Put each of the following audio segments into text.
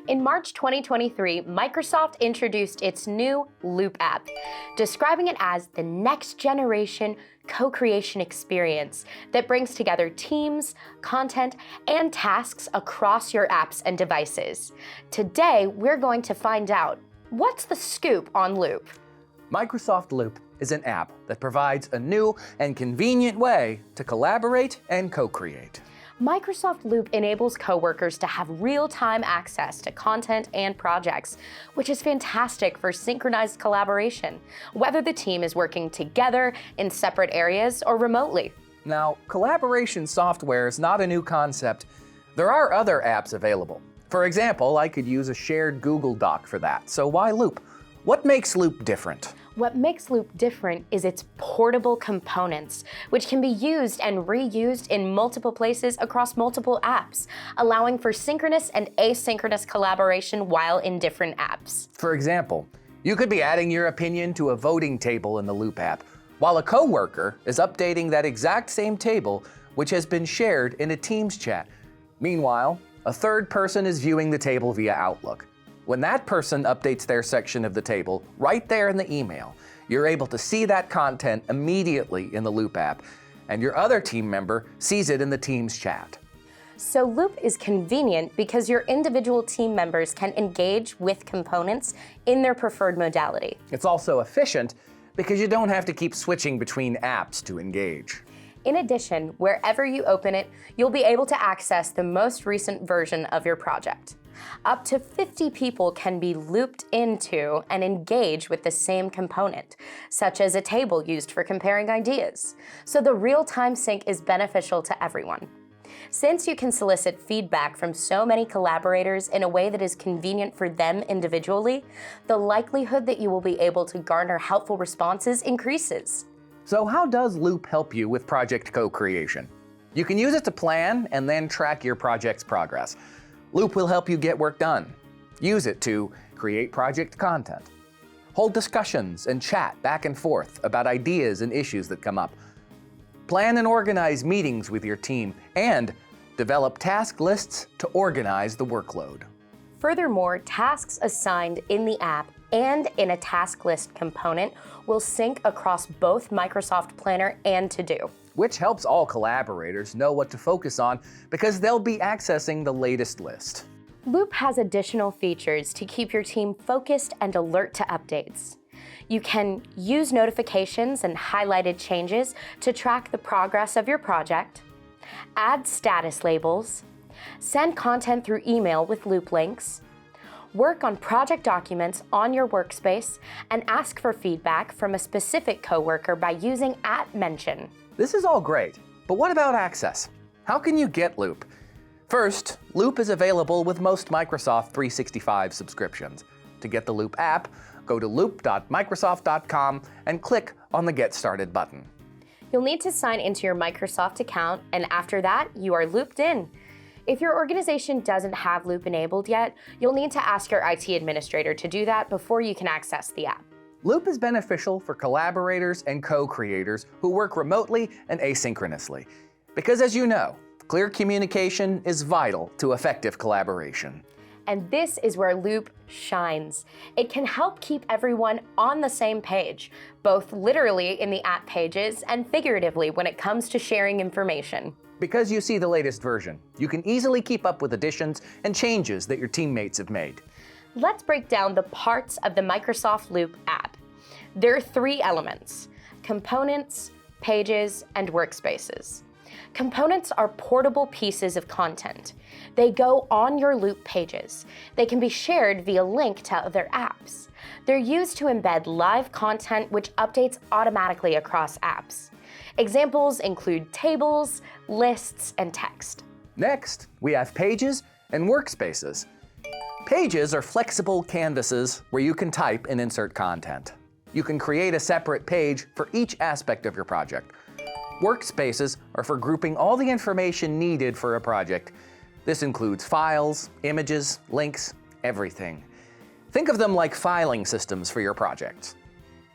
In March 2023, Microsoft introduced its new Loop app, describing it as the next generation co-creation experience that brings together teams, content, and tasks across your apps and devices. Today, we're going to find out, what's the scoop on Loop? Microsoft Loop is an app that provides a new and convenient way to collaborate and co-create. Microsoft Loop enables coworkers to have real-time access to content and projects, which is fantastic for synchronized collaboration, whether the team is working together in separate areas or remotely. Now, collaboration software is not a new concept. There are other apps available. For example, I could use a shared Google Doc for that. So why Loop? What makes Loop different? What makes Loop different is its portable components, which can be used and reused in multiple places across multiple apps, allowing for synchronous and asynchronous collaboration while in different apps. For example, you could be adding your opinion to a voting table in the Loop app, while a coworker is updating that exact same table, which has been shared in a Teams chat. Meanwhile, a third person is viewing the table via Outlook. When that person updates their section of the table, right there in the email, you're able to see that content immediately in the Loop app, and your other team member sees it in the Teams chat. So Loop is convenient because your individual team members can engage with components in their preferred modality. It's also efficient because you don't have to keep switching between apps to engage. In addition, wherever you open it, you'll be able to access the most recent version of your project. Up to 50 people can be looped into and engage with the same component, such as a table used for comparing ideas. So the real-time sync is beneficial to everyone. Since you can solicit feedback from so many collaborators in a way that is convenient for them individually, the likelihood that you will be able to garner helpful responses increases. So how does Loop help you with project co-creation? You can use it to plan and then track your project's progress. Loop will help you get work done. Use it to create project content, hold discussions and chat back and forth about ideas and issues that come up, plan and organize meetings with your team, and develop task lists to organize the workload. Furthermore, tasks assigned in the app and in a task list component will sync across both Microsoft Planner and To-Do, which helps all collaborators know what to focus on because they'll be accessing the latest list. Loop has additional features to keep your team focused and alert to updates. You can use notifications and highlighted changes to track the progress of your project, add status labels, send content through email with Loop links, work on project documents on your workspace, and ask for feedback from a specific coworker by using @mention. This is all great, but what about access? How can you get Loop? First, Loop is available with most Microsoft 365 subscriptions. To get the Loop app, go to loop.microsoft.com and click on the Get Started button. You'll need to sign into your Microsoft account, and after that, you are looped in. If your organization doesn't have Loop enabled yet, you'll need to ask your IT administrator to do that before you can access the app. Loop is beneficial for collaborators and co-creators who work remotely and asynchronously. Because as you know, clear communication is vital to effective collaboration. And this is where Loop shines. It can help keep everyone on the same page, both literally in the app pages and figuratively when it comes to sharing information. Because you see the latest version, you can easily keep up with additions and changes that your teammates have made. Let's break down the parts of the Microsoft Loop app. There are 3 elements: components, pages, and workspaces. Components are portable pieces of content. They go on your Loop pages. They can be shared via link to other apps. They're used to embed live content which updates automatically across apps. Examples include tables, lists, and text. Next, we have pages and workspaces. Pages are flexible canvases where you can type and insert content. You can create a separate page for each aspect of your project. Workspaces are for grouping all the information needed for a project. This includes files, images, links, everything. Think of them like filing systems for your projects.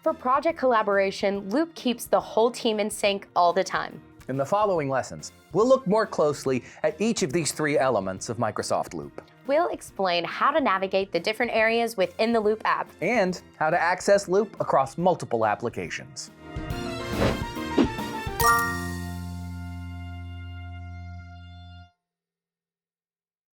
For project collaboration, Loop keeps the whole team in sync all the time. In the following lessons, we'll look more closely at each of these 3 elements of Microsoft Loop. we'll explain how to navigate the different areas within the Loop app. And how to access Loop across multiple applications.